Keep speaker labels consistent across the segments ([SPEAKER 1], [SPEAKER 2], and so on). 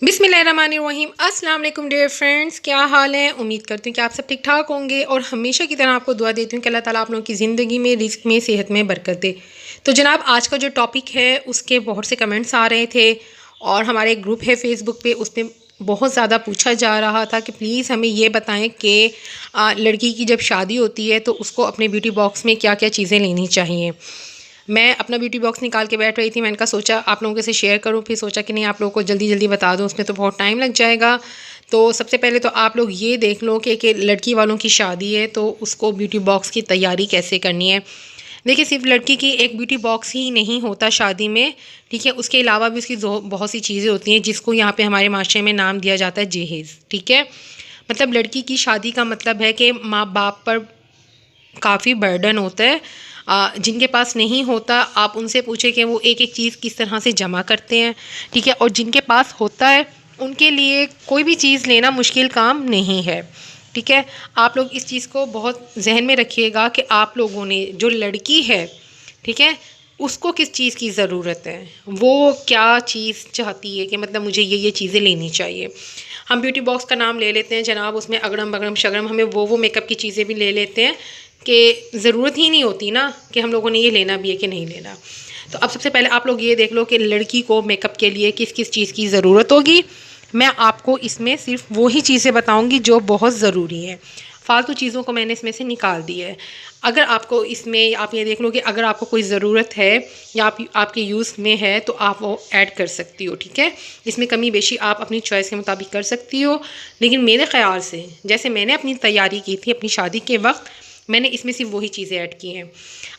[SPEAKER 1] बिस्मिल्लाहिर्रहमानिर्रहीम। अस्सलाम वालेकुम डियर फ्रेंड्स, क्या हाल है। उम्मीद करती हूँ कि आप सब ठीक ठाक होंगे और हमेशा की तरह आपको दुआ देती हूँ कि अल्लाह ताला आप लोगों की ज़िंदगी में, रिस्क में, सेहत में बरकत दे। तो जनाब, आज का जो टॉपिक है उसके बहुत से कमेंट्स आ रहे थे और हमारे एक ग्रुप है फेसबुक पे, उसमें बहुत ज़्यादा पूछा जा रहा था कि प्लीज़ हमें ये बताएं कि लड़की की जब शादी होती है तो उसको अपने ब्यूटी बॉक्स में क्या क्या चीज़ें लेनी चाहिए। मैं अपना ब्यूटी बॉक्स निकाल के बैठ रही थी, मैंने कहा सोचा आप लोगों के से शेयर करूं, फिर सोचा कि नहीं आप लोगों को जल्दी जल्दी बता दूं, उसमें तो बहुत टाइम लग जाएगा। तो सबसे पहले तो आप लोग ये देख लो कि लड़की वालों की शादी है तो उसको ब्यूटी बॉक्स की तैयारी कैसे करनी है। देखिए, सिर्फ लड़की की एक ब्यूटी बॉक्स ही नहीं होता शादी में, ठीक है। उसके अलावा भी उसकी बहुत सी चीज़ें होती हैं जिसको यहाँ पे हमारे माशरे में नाम दिया जाता है जहेज़, ठीक है। मतलब लड़की की शादी का मतलब है कि माँ बाप पर काफ़ी बर्डन होता है। जिनके पास नहीं होता आप उनसे पूछें कि वो एक एक चीज़ किस तरह से जमा करते हैं, ठीक है। और जिनके पास होता है उनके लिए कोई भी चीज़ लेना मुश्किल काम नहीं है, ठीक है। आप लोग इस चीज़ को बहुत जहन में रखिएगा कि आप लोगों ने जो लड़की है, ठीक है, उसको किस चीज़ की ज़रूरत है, वो क्या चीज़ चाहती है कि मतलब मुझे ये चीज़ें लेनी चाहिए। हम ब्यूटी बॉक्स का नाम ले लेते हैं जनाब, उसमें अगड़म बगड़म शगड़म हमें वो मेकअप की चीज़ें भी ले लेते हैं कि ज़रूरत ही नहीं होती ना कि हम लोगों ने ये लेना भी है कि नहीं लेना। तो अब सबसे पहले आप लोग ये देख लो कि लड़की को मेकअप के लिए किस किस चीज़ की ज़रूरत होगी। मैं आपको इसमें सिर्फ वही चीज़ें बताऊंगी जो बहुत ज़रूरी है, फालतू चीज़ों को मैंने इसमें से निकाल दिया है। अगर आपको इसमें आप ये देख लो कि अगर आपको कोई ज़रूरत है या आपके यूज़ में है तो आप वो ऐड कर सकती हो, ठीक है। इसमें कमी बेशी आप अपनी चॉइस के मुताबिक कर सकती हो, लेकिन मेरे ख़्याल से जैसे मैंने अपनी तैयारी की थी अपनी शादी के वक्त, मैंने इसमें सिर्फ वही चीज़ें ऐड की हैं।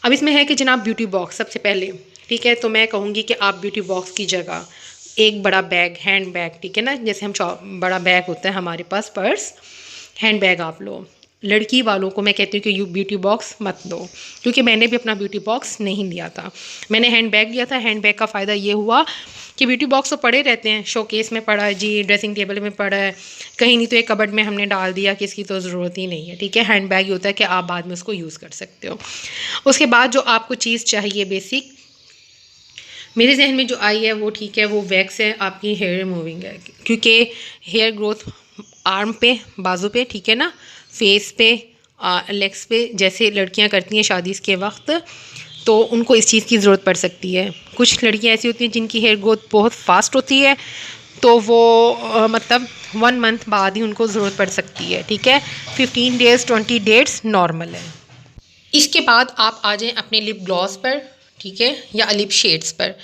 [SPEAKER 1] अब इसमें है कि जनाब ब्यूटी बॉक्स सबसे पहले, ठीक है। तो मैं कहूँगी कि आप ब्यूटी बॉक्स की जगह एक बड़ा बैग, हैंड बैग, ठीक है ना, जैसे हम बड़ा बैग होता है हमारे पास, पर्स, हैंड बैग आप लो। लड़की वालों को मैं कहती हूँ कि यू ब्यूटी बॉक्स मत लो, क्योंकि मैंने भी अपना ब्यूटी बॉक्स नहीं लिया था, मैंने हैंड बैग लिया था। हैंड बैग का फ़ायदा ये हुआ कि ब्यूटी बॉक्स तो पड़े रहते हैं, शोकेस में पड़ा है जी, ड्रेसिंग टेबल में पड़ा है, कहीं नहीं तो एक कबर्ड में हमने डाल दिया कि इसकी तो ज़रूरत ही नहीं है, ठीक है। हैंड बैग ही होता है कि आप बाद में उसको यूज़ कर सकते हो। उसके बाद जो आपको चीज़ चाहिए बेसिक, मेरे जहन में जो आई है वो, ठीक है, वो वैक्स है, आपकी हेयर रिमूविंग है, क्योंकि हेयर ग्रोथ आर्म पे, बाजू पे, ठीक है ना, फेस पे, लेग्स पे जैसे लड़कियां करती हैं शादी के वक्त, तो उनको इस चीज़ की ज़रूरत पड़ सकती है। कुछ लड़कियां ऐसी होती हैं जिनकी हेयर ग्रोथ बहुत फास्ट होती है, तो वो मतलब 1 मंथ बाद ही उनको ज़रूरत पड़ सकती है, ठीक है। 15 डेज़ 20 डेज़ नॉर्मल है। इसके बाद आप आ जाएं अपने लिप ग्लॉस पर, ठीक है, या लिप शेड्स पर।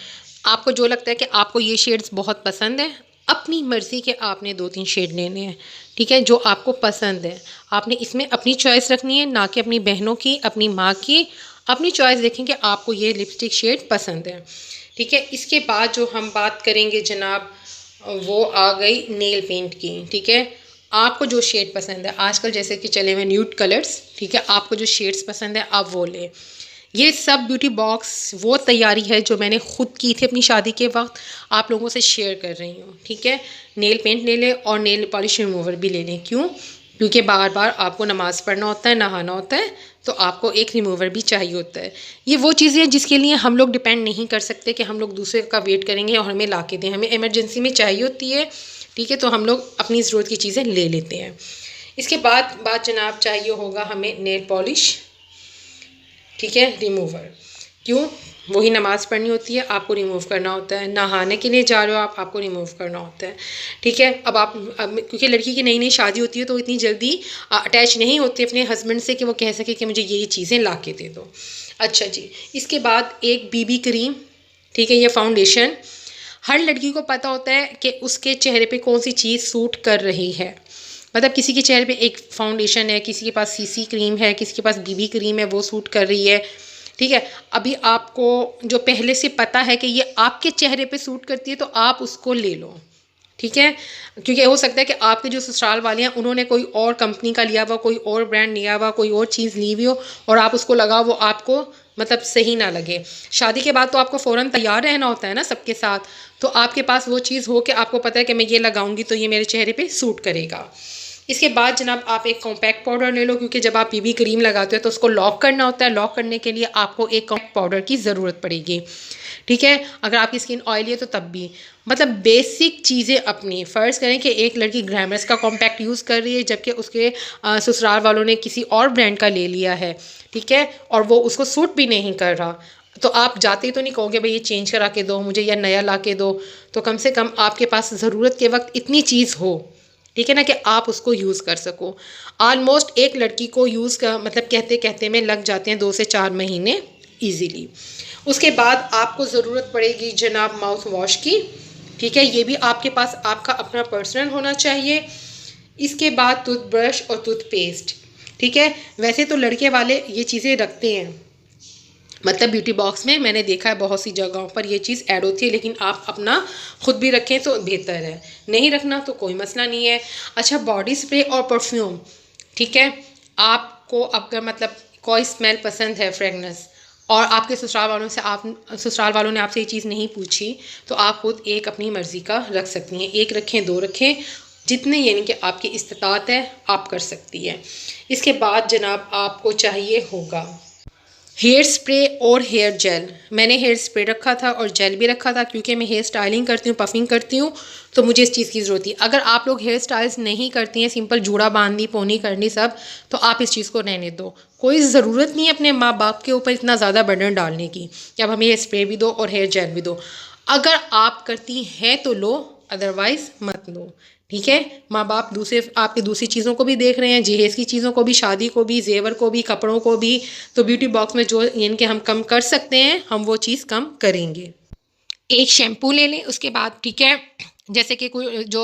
[SPEAKER 1] आपको जो लगता है कि आपको ये शेड्स बहुत पसंद है, अपनी मर्ज़ी के आपने 2-3 शेड लेने हैं, ठीक है, जो आपको पसंद है। आपने इसमें अपनी चॉइस रखनी है, ना कि अपनी बहनों की, अपनी माँ की। अपनी चॉइस देखें कि आपको ये लिपस्टिक शेड पसंद है, ठीक है। इसके बाद जो हम बात करेंगे जनाब, वो आ गई नेल पेंट की, ठीक है। आपको जो शेड पसंद है, आजकल जैसे कि चले हुए न्यूड कलर्स, ठीक है, आपको जो शेड्स पसंद है आप वो लें। ये सब ब्यूटी बॉक्स वो तैयारी है जो मैंने खुद की थी अपनी शादी के वक्त, आप लोगों से शेयर कर रही हूँ, ठीक है। नेल पेंट ले लें और नेल पॉलिश रिमूवर भी ले लें। क्यों? क्योंकि बार बार आपको नमाज़ पढ़ना होता है, नहाना होता है, तो आपको एक रिमूवर भी चाहिए होता है। ये वो चीज़ें हैं जिसके लिए हम लोग डिपेंड नहीं कर सकते कि हम लोग दूसरे का वेट करेंगे और हमें ला के दें, हमें इमरजेंसी में चाहिए होती है, ठीक है। तो हम लोग अपनी ज़रूरत की चीज़ें ले लेते हैं। इसके बाद जनाब चाहिए होगा हमें नेल पॉलिश, ठीक है, रिमूवर। क्यों? वही नमाज़ पढ़नी होती है, आपको रिमूव करना होता है, नहाने के लिए जा रहे हो आपको रिमूव करना होता है, ठीक है। अब क्योंकि लड़की की नई नई शादी होती है तो इतनी जल्दी अटैच नहीं होती अपने हस्बैंड से कि वो कह सके कि मुझे ये चीज़ें ला के दे दो। अच्छा जी, इसके बाद एक बीबी क्रीम, ठीक है, ये फाउंडेशन। हर लड़की को पता होता है कि उसके चेहरे पे कौन सी चीज़ सूट कर रही है। मतलब किसी के चेहरे पे एक फाउंडेशन है, किसी के पास सीसी क्रीम है, किसी के पास बीबी क्रीम है, वो सूट कर रही है, ठीक है। अभी आपको जो पहले से पता है कि ये आपके चेहरे पे सूट करती है तो आप उसको ले लो, ठीक है। क्योंकि हो सकता है कि आपके जो ससुराल वाले हैं उन्होंने कोई और कंपनी का लिया हुआ, कोई और ब्रांड लिया हुआ, कोई और चीज़ ली हुई हो और आप उसको लगाओ, वो आपको मतलब सही ना लगे। शादी के बाद तो आपको फ़ौरन तैयार रहना होता है ना सबके साथ, तो आपके पास वो चीज़ हो कि आपको पता है कि मैं ये लगाऊंगी तो ये मेरे चेहरे पे सूट करेगा। इसके बाद जनाब आप एक कॉम्पैक्ट पाउडर ले लो, क्योंकि जब आप बीबी क्रीम लगाते हो तो उसको लॉक करना होता है। लॉक करने के लिए आपको एक कॉम्पैक्ट पाउडर की ज़रूरत पड़ेगी, ठीक है। अगर आपकी स्किन ऑयली है तो तब भी, मतलब बेसिक चीज़ें अपनी फ़र्ज़ करें कि एक लड़की ग्लैमरस का कॉम्पैक्ट यूज़ कर रही है, जबकि उसके ससुराल वालों ने किसी और ब्रांड का ले लिया है, ठीक है, और वो उसको सूट भी नहीं कर रहा, तो आप जाते ही तो नहीं कहोगे भाई ये चेंज करा के दो मुझे या नया ला के दो। तो कम से कम आपके पास ज़रूरत के वक्त इतनी चीज़ हो, ठीक है ना, कि आप उसको यूज़ कर सको। ऑलमोस्ट एक लड़की को यूज़ का मतलब कहते कहते में लग जाते हैं 2 से 4 महीने ईजीली। उसके बाद आपको ज़रूरत पड़ेगी जनाब माउथ वॉश की, ठीक है, ये भी आपके पास आपका अपना पर्सनल होना चाहिए। इसके बाद टूथब्रश और टूथपेस्ट, ठीक है। वैसे तो लड़के वाले ये चीज़ें रखते हैं, मतलब ब्यूटी बॉक्स में मैंने देखा है बहुत सी जगहों पर ये चीज़ ऐड होती है, लेकिन आप अपना खुद भी रखें तो बेहतर है, नहीं रखना तो कोई मसला नहीं है। अच्छा, बॉडी स्प्रे और परफ्यूम, ठीक है, आपको अगर मतलब कोई स्मेल पसंद है फ्रेगनेंस और आपके ससुराल वालों ने आपसे ये चीज़ नहीं पूछी, तो आप खुद एक अपनी मर्ज़ी का रख सकती हैं, एक रखें 2 रखें, जितने यानी कि आपकी इस्तात है आप कर सकती है। इसके बाद जनाब आपको चाहिए होगा हेयर स्प्रे और हेयर जेल। मैंने हेयर स्प्रे रखा था और जेल भी रखा था, क्योंकि मैं हेयर स्टाइलिंग करती हूँ, पफिंग करती हूँ, तो मुझे इस चीज़ की ज़रूरत थी। अगर आप लोग हेयर स्टाइल्स नहीं करती हैं, सिंपल जूड़ा बांधनी पोनी करनी सब, तो आप इस चीज़ को रहने दो। कोई ज़रूरत नहीं है अपने माँ बाप के ऊपर इतना ज़्यादा बर्डन डालने की कि अब हमें हेयर स्प्रे भी दो और हेयर जेल भी दो। अगर आप करती हैं तो लो, अदरवाइज़ मत लो, ठीक है। माँ बाप दूसरे आपकी दूसरी चीज़ों को भी देख रहे हैं, जहेज़ की चीज़ों को भी, शादी को भी, जेवर को भी, कपड़ों को भी, तो ब्यूटी बॉक्स में जो इनके हम कम कर सकते हैं हम वो चीज़ कम करेंगे। एक शैम्पू ले लें उसके बाद, ठीक है। जैसे कि कोई जो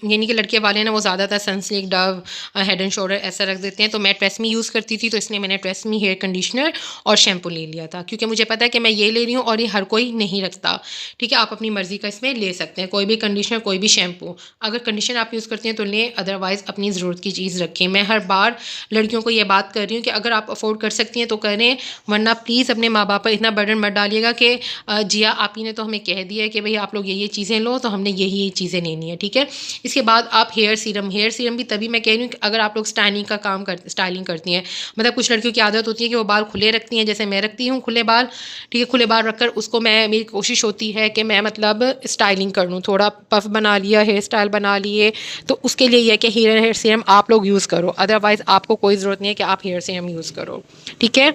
[SPEAKER 1] यानी कि लड़के वाले हैं ना, वो ज़्यादातर Sunsilk, Dove, head and shoulder ऐसा रख देते हैं, तो मैं ट्रेसमी यूज़ करती थी, तो इसलिए मैंने ट्रेसमी हेयर कंडीशनर और शैम्पू ले लिया था, क्योंकि मुझे पता है कि मैं ये ले रही हूँ और ये हर कोई नहीं रखता, ठीक है। आप अपनी मर्ज़ी का इसमें ले सकते हैं, कोई भी कंडीशनर, कोई भी शैम्पू। अगर कंडीशनर आप यूज़ करते हैं तो लें, अदरवाइज़ अपनी ज़रूरत की चीज़ रखें। मैं हर बार लड़कियों को ये बात कर रही हूँ कि अगर आप अफोर्ड कर सकती हैं तो करें, वरना प्लीज़ अपने माँ बाप पर इतना बर्डन मत डालिएगा कि जिया आप ही ने तो हमें कह दिया है कि भाई आप लोग ये चीज़ें लो, तो हमने यही चीज़ें लेनी है, ठीक है। इसके बाद आप हेयर सीरम भी तभी मैं कह रही हूँ कि अगर आप लोग स्टाइलिंग करती हैं, मतलब कुछ लड़कियों की आदत होती है कि वो बाल खुले रखती हैं, जैसे मैं रखती हूँ खुले बाल, ठीक है। खुले बाल रखकर उसको मेरी कोशिश होती है कि मैं मतलब स्टाइलिंग कर लूँ, थोड़ा पफ बना लिया, हेयर स्टाइल बना लिए, तो उसके लिए यह है कि हेयर सीरम आप लोग यूज़ करो, अदरवाइज़ आपको कोई ज़रूरत नहीं है कि आप हेयर सीरम यूज़ करो, ठीक है।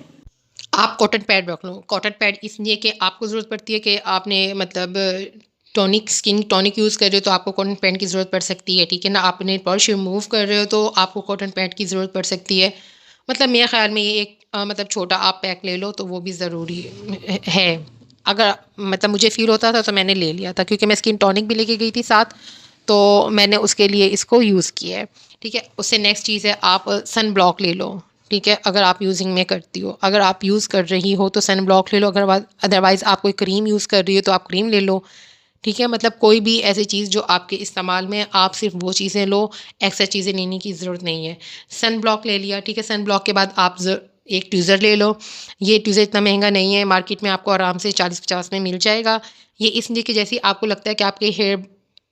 [SPEAKER 1] आप कॉटन पैड रख लो। कॉटन पैड इसलिए कि आपको ज़रूरत पड़ती है कि आपने मतलब स्किन टॉनिक यूज़ कर रहे हो तो आपको कॉटन पैड की ज़रूरत पड़ सकती है, ठीक है ना। आपने पॉलिश रिमूव कर रहे हो तो आपको कॉटन पैड की ज़रूरत पड़ सकती है। मतलब मेरे ख़्याल में ये एक मतलब छोटा आप पैक ले लो तो वो भी ज़रूरी है। अगर मतलब मुझे फ़ील होता था तो मैंने ले लिया था, क्योंकि मैं स्किन टॉनिक भी लेके गई थी साथ, तो मैंने उसके लिए इसको यूज़ किया है, ठीक है। उससे नेक्स्ट चीज़ है आप सन ब्लॉक ले लो, ठीक है। अगर आप यूजिंग में करती हो, अगर आप यूज़ कर रही हो तो सन ब्लॉक ले लो, अगर अदरवाइज़ आप कोई क्रीम यूज़ कर रही हो तो आप क्रीम ले लो, ठीक है। मतलब कोई भी ऐसी चीज़ जो आपके इस्तेमाल में, आप सिर्फ वो चीज़ें लो, एक्स्ट्रा चीज़ें लेने की ज़रूरत नहीं है। सन ब्लॉक ले लिया, ठीक है। सन ब्लॉक के बाद आप एक ट्यूज़र ले लो। ये ट्यूज़र इतना महंगा नहीं है, मार्केट में आपको आराम से 40-50 में मिल जाएगा। ये इसलिए कि जैसे आपको लगता है कि आपके हेयर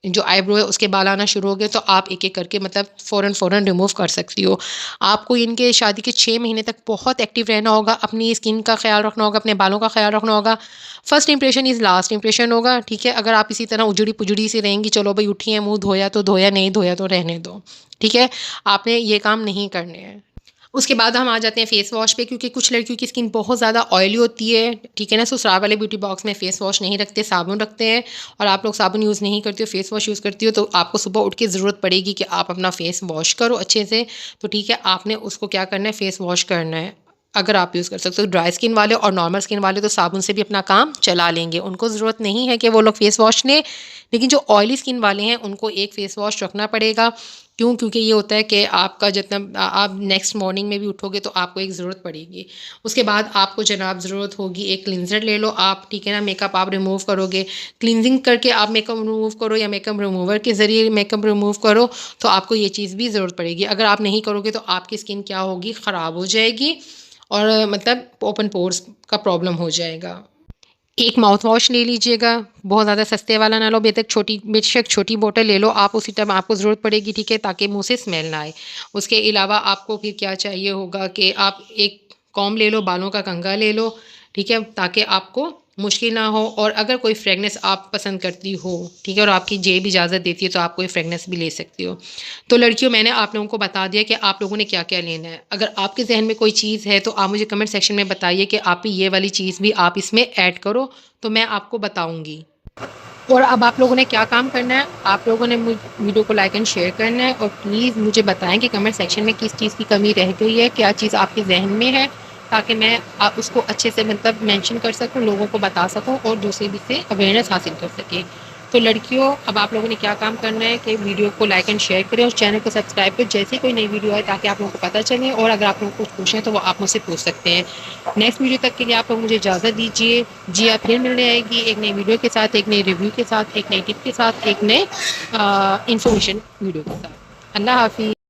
[SPEAKER 1] जो आईब्रो है उसके बाल आना शुरू हो गए, तो आप एक एक करके मतलब फ़ौरन रिमूव कर सकती हो। आपको इनके शादी के 6 महीने तक बहुत एक्टिव रहना होगा, अपनी स्किन का ख्याल रखना होगा, अपने बालों का ख्याल रखना होगा। First impression is last impression होगा, ठीक है। अगर आप इसी तरह उजड़ी पुजड़ी सी रहेंगी, चलो भाई उठी हैं, मुँह धोया तो धोया, नहीं धोया तो रहने दो, ठीक है। आपने ये काम नहीं करने हैं। उसके बाद हम आ जाते हैं फेस वॉश पे, क्योंकि कुछ लड़कियों की स्किन बहुत ज़्यादा ऑयली होती है, ठीक है ना। ससुराल वाले ब्यूटी बॉक्स में फेस वॉश नहीं रखते, साबुन रखते हैं, और आप लोग साबुन यूज़ नहीं करते हो, फेस वॉश यूज़ करती हो, तो आपको सुबह उठ के ज़रूरत पड़ेगी कि आप अपना फेस वॉश करो अच्छे से, तो ठीक है। आपने उसको क्या करना है, फेस वॉश करना है। अगर आप यूज़ कर सकते हो, ड्राई स्किन वाले और नॉर्मल स्किन वाले तो साबुन से भी अपना काम चला लेंगे, उनको ज़रूरत नहीं है कि वो लोग फेस वॉश लें। लेकिन जो ऑयली स्किन वाले हैं उनको एक फेस वॉश रखना पड़ेगा। क्यों? क्योंकि ये होता है कि आपका जितना आप नेक्स्ट मॉर्निंग में भी उठोगे तो आपको एक ज़रूरत पड़ेगी। उसके बाद आपको जनाब ज़रूरत होगी एक क्लिनज़र ले लो आप, ठीक है ना। मेकअप आप रिमूव करोगे, क्लिनजिंग करके आप मेकअप रिमूव करो या मेकअप रिमूवर के ज़रिए मेकअप रिमूव करो, तो आपको ये चीज़ भी ज़रूरत पड़ेगी। अगर आप नहीं करोगे तो आपकी स्किन क्या होगी, ख़राब हो जाएगी और मतलब ओपन पोर्स का प्रॉब्लम हो जाएगा। एक माउथ वॉश ले लीजिएगा, बहुत ज़्यादा सस्ते वाला ना लो, बेशक छोटी बोतल ले लो आप, उसी टाइम आपको ज़रूरत पड़ेगी, ठीक है, ताकि मुँह से स्मेल ना आए। उसके अलावा आपको फिर क्या चाहिए होगा कि आप एक कॉम्ब ले लो, बालों का कंघा ले लो, ठीक है, ताकि आपको मुश्किल ना हो। और अगर कोई फ्रेगनेंस आप पसंद करती हो, ठीक है, और आपकी जेब इजाज़त देती है तो आप कोई फ्रेगनेंस भी ले सकती हो। तो लड़कियों, मैंने आप लोगों को बता दिया कि आप लोगों ने क्या-क्या लेना है। अगर आपके ज़हन में कोई चीज़ है तो आप मुझे कमेंट सेक्शन में बताइए कि आप ये वाली चीज़ भी आप इसमें ऐड करो, तो मैं आपको बताऊँगी। और अब आप लोगों ने क्या काम करना है, आप लोगों ने वीडियो को लाइक एंड शेयर करना है, और प्लीज़ मुझे बताएं कि कमेंट सेक्शन में किस चीज़ की कमी रह गई है, क्या चीज़ आपके जहन में है, ताकि मैं आप उसको अच्छे से मतलब मेंशन कर सकूं, लोगों को बता सकूं और दूसरे भी से अवेयरनेस हासिल कर सकें। तो लड़कियों, अब आप लोगों ने क्या काम करना है कि वीडियो को लाइक एंड शेयर करें और चैनल को सब्सक्राइब करें, जैसे कोई नई वीडियो आए, ताकि आप लोगों को पता चले। और अगर आप लोगों को कुछ पूछें तो वो आप मुझसे पूछ सकते हैं। नेक्स्ट वीडियो तक के लिए आप लोग मुझे इजाज़त दीजिए। जी हाँ, फिर मिलने आएगी एक नई वीडियो के साथ, एक नई रिव्यू के साथ, एक नई टिप के साथ, एक नए इन्फॉर्मेशन वीडियो के साथ। अल्लाह हाफिज़।